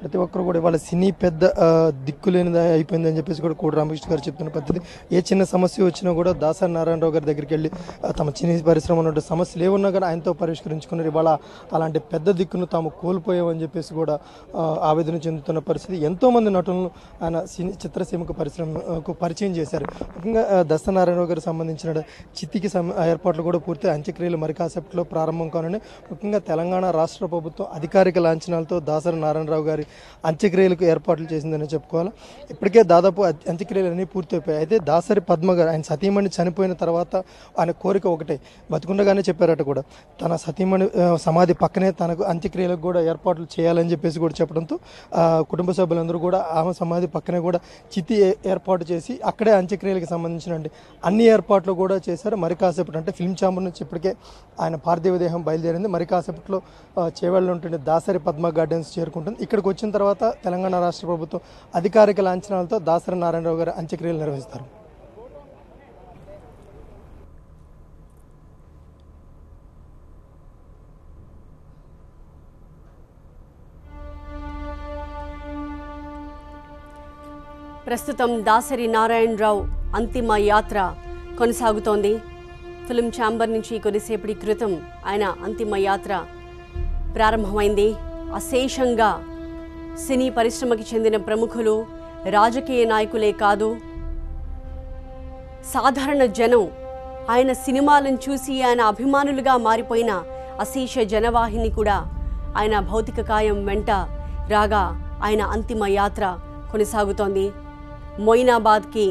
ప్రతి ఒక్కరు కూడా ఇవాళ సినీ పెద్ద దిక్కులేనిది అయిపోయిందని చెప్పేసి కూడా కోడి రామకృష్ణ గారు చెప్తున్న పద్ధతి. ఏ చిన్న సమస్య వచ్చినా కూడా దాసరి నారాయణరావు గారి దగ్గరికి వెళ్ళి తమ సినీ పరిశ్రమ ఉన్న సమస్యలు ఏమున్నా కూడా ఆయనతో పరిష్కరించుకున్నారు. ఇవాళ అలాంటి పెద్ద దిక్కును తాము కోల్పోయామని చెప్పేసి కూడా ఆవేదన చెందుతున్న పరిస్థితి. ఎంతోమంది నటులను ఆయన సినీ చిత్రసీమకు పరిశ్రమకు పరిచయం చేశారు. ముఖ్యంగా దాసరి నారాయణరావు గారికి సంబంధించిన చితికి ఏర్పాట్లు కూడా పూర్తి అంత్యక్రియలు మరి కాసేపట్లో ప్రారంభం కానున్నాయి. ముఖ్యంగా తెలంగాణ రాష్ట్ర ప్రభుత్వం అధికారిక లాంఛనాలతో దాసరి నారాయణరావు గారి అంత్యక్రియలకు ఏర్పాట్లు చేసిందని చెప్పుకోవాలి. ఇప్పటికే దాదాపు అంత్యక్రియలు అన్నీ పూర్తయిపోయాయి. అయితే దాసరి పద్మ గారు ఆయన సతీమణి చనిపోయిన తర్వాత ఆయన కోరిక ఒకటే, బతికుండగానే చెప్పారట కూడా, తన సతీమణి సమాధి పక్కనే తనకు అంత్యక్రియలకు కూడా ఏర్పాట్లు చేయాలని చెప్పేసి కూడా చెప్పడంతో కుటుంబ సభ్యులందరూ కూడా ఆమె సమాధి పక్కనే కూడా చితి ఏర్పాటు చేసి అక్కడే అంత్యక్రియలకు సంబంధించిన అన్ని ఏర్పాట్లు కూడా చేశారు. మరి కాసేపటి అంటే ఫిల్మ్ ఛాంబర్ నుంచి ఇప్పటికే ఆయన పార్థివ దేహం బయలుదేరింది. మరి కాసేపట్లో చేవెళ్ళలో ఉంటుండే దాసరి పద్మ గార్డెన్స్ చేరుకుంటుంది. ఇక్కడికి వచ్చిన తర్వాత తెలంగాణ రాష్ట్ర ప్రభుత్వం అధికారిక లాంఛనాలతో దాసరి నారాయణరావు గారి అంత్యక్రియలు నిర్వహిస్తారు. ప్రస్తుతం దాసరి నారాయణరావు అంతిమ యాత్ర కొనసాగుతోంది. ఫిల్మ్ ఛాంబర్ నుంచి కొద్దిసేపటి క్రితం ఆయన అంతిమ యాత్ర ప్రారంభమైంది. అశేషంగా సినీ పరిశ్రమకి చెందిన ప్రముఖులు, రాజకీయ నాయకులే కాదు, సాధారణ జనం, ఆయన సినిమాలను చూసి ఆయన అభిమానులుగా మారిపోయిన అశేష జనవాహిని కూడా ఆయన భౌతిక కాయం వెంట రాగా ఆయన అంతిమ యాత్ర కొనసాగుతోంది. మొయినాబాద్కి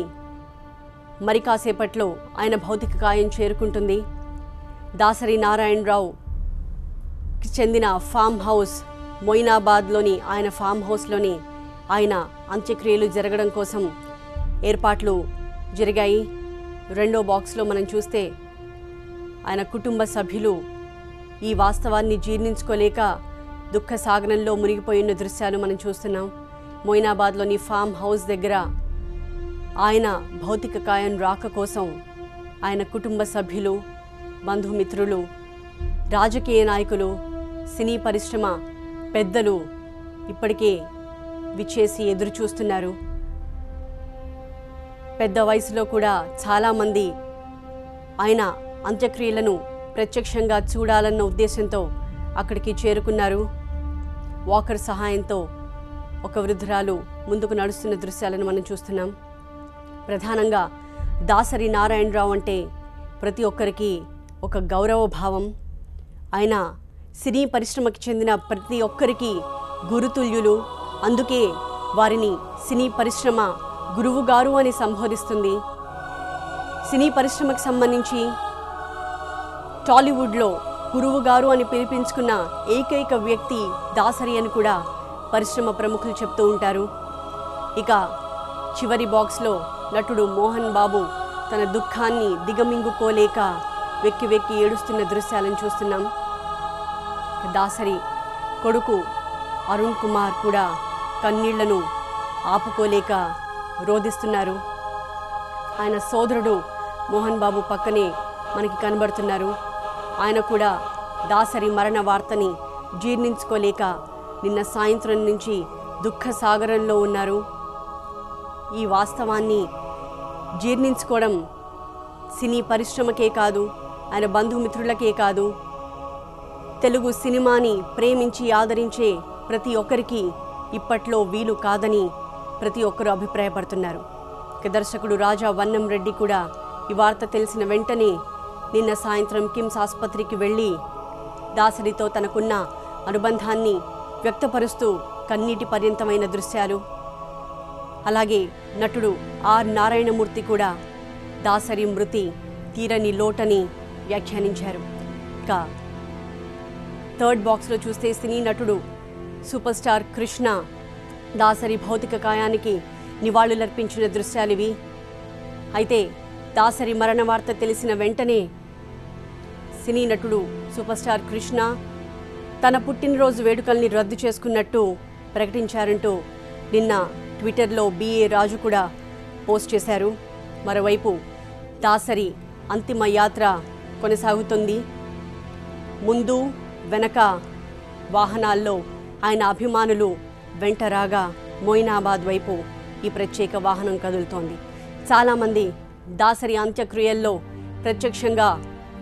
మరి కాసేపట్లో ఆయన భౌతిక కాయం చేరుకుంటుంది. దాసరి నారాయణరావుకి చెందిన ఫామ్ హౌస్ మొయినాబాద్లోని ఆయన ఫామ్ హౌస్లోని ఆయన అంత్యక్రియలు జరగడం కోసం ఏర్పాట్లు జరిగాయి. రెండో బాక్స్లో మనం చూస్తే ఆయన కుటుంబ సభ్యులు ఈ వాస్తవాన్ని జీర్ణించుకోలేక దుఃఖ సాగరంలో మునిగిపోయిన దృశ్యాలు మనం చూస్తున్నాం. మొయినాబాద్లోని ఫామ్ హౌస్ దగ్గర ఆయన భౌతిక కాయం రాక కోసం ఆయన కుటుంబ సభ్యులు, బంధుమిత్రులు, రాజకీయ నాయకులు, సినీ పరిశ్రమ పెద్దలు ఇప్పటికే విచ్చేసి ఎదురు చూస్తున్నారు. పెద్ద వయసులో కూడా చాలామంది ఆయన అంత్యక్రియలను ప్రత్యక్షంగా చూడాలన్న ఉద్దేశంతో అక్కడికి చేరుకున్నారు. వాకర్ సహాయంతో ఒక వృద్ధురాలు ముందుకు నడుస్తున్న దృశ్యాలను మనం చూస్తున్నాం. ప్రధానంగా దాసరి నారాయణరావు అంటే ప్రతి ఒక్కరికి ఒక గౌరవ భావం. ఆయన సినీ పరిశ్రమకి చెందిన ప్రతి ఒక్కరికి గురుతుల్యులు. అందుకే వారిని సినీ పరిశ్రమ గురువుగారు అని సంబోధిస్తుంది. సినీ పరిశ్రమకు సంబంధించి టాలీవుడ్లో గురువుగారు అని పిలిపించుకున్న ఏకైక వ్యక్తి దాసరి అని కూడా పరిశ్రమ ప్రముఖులు చెప్తూ ఉంటారు. ఇక చివరి బాక్స్లో నటుడు మోహన్ బాబు తన దుఃఖాన్ని దిగమింగుకోలేక వెక్కి వెక్కి ఏడుస్తున్న దృశ్యాలను చూస్తున్నాం. దాసరి కొడుకు అరుణ్ కుమార్ కూడా కన్నీళ్లను ఆపుకోలేక రోధిస్తున్నారు. ఆయన సోదరుడు మోహన్ బాబు పక్కనే మనకి కనబడుతున్నారు. ఆయన కూడా దాసరి మరణ వార్తని జీర్ణించుకోలేక నిన్న సాయంత్రం నుంచి దుఃఖ సాగరంలో ఉన్నారు. ఈ వాస్తవాన్ని జీర్ణించుకోవడం సినీ పరిశ్రమకే కాదు, ఆయన బంధుమిత్రులకే కాదు, తెలుగు సినిమాని ప్రేమించి ఆదరించే ప్రతి ఒక్కరికి ఇప్పట్లో వీలు కాదని ప్రతి ఒక్కరూ అభిప్రాయపడుతున్నారు. దర్శకుడు రాజా వన్నం రెడ్డి కూడా ఈ వార్త తెలిసిన వెంటనే నిన్న సాయంత్రం కిమ్స్ ఆసుపత్రికి వెళ్ళి దాసరితో తనకున్న అనుబంధాన్ని వ్యక్తపరుస్తూ కన్నీటి పర్యంతమైన దృశ్యాలు. అలాగే నటుడు ఆర్ నారాయణమూర్తి కూడా దాసరి మృతి తీరని లోటని వ్యాఖ్యానించారు. ఇక థర్డ్ బాక్స్లో చూస్తే సినీ నటుడు సూపర్ స్టార్ కృష్ణ దాసరి భౌతిక కాయానికి నివాళులర్పించిన దృశ్యాలివి. అయితే దాసరి మరణ వార్త తెలిసిన వెంటనే సినీ నటుడు సూపర్ స్టార్ కృష్ణ తన పుట్టినరోజు వేడుకల్ని రద్దు చేసుకున్నట్టు ప్రకటించారంటూ నిన్న ట్విట్టర్లో బిఏ రాజు కూడా పోస్ట్ చేశారు. మరోవైపు దాసరి అంతిమ యాత్ర కొనసాగుతుంది. ముందు వెనక వాహనాల్లో ఆయన అభిమానులు వెంట రాగా మొయినాబాద్ వైపు ఈ ప్రత్యేక వాహనం కదులుతోంది. చాలామంది దాసరి అంత్యక్రియల్లో ప్రత్యక్షంగా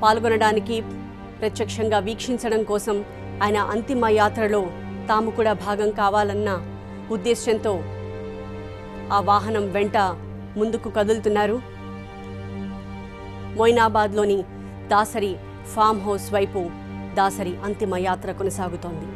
పాల్గొనడానికి, ప్రత్యక్షంగా వీక్షించడం కోసం, ఆయన అంతిమ యాత్రలో తాము కూడా భాగం కావాలన్న ఉద్దేశ్యంతో ఆ వాహనం వెంట ముందుకు కదులుతున్నారు. మొయినాబాద్లోని దాసరి ఫామ్ హౌస్ వైపు దాసరి అంతిమ యాత్ర కొనసాగుతోంది.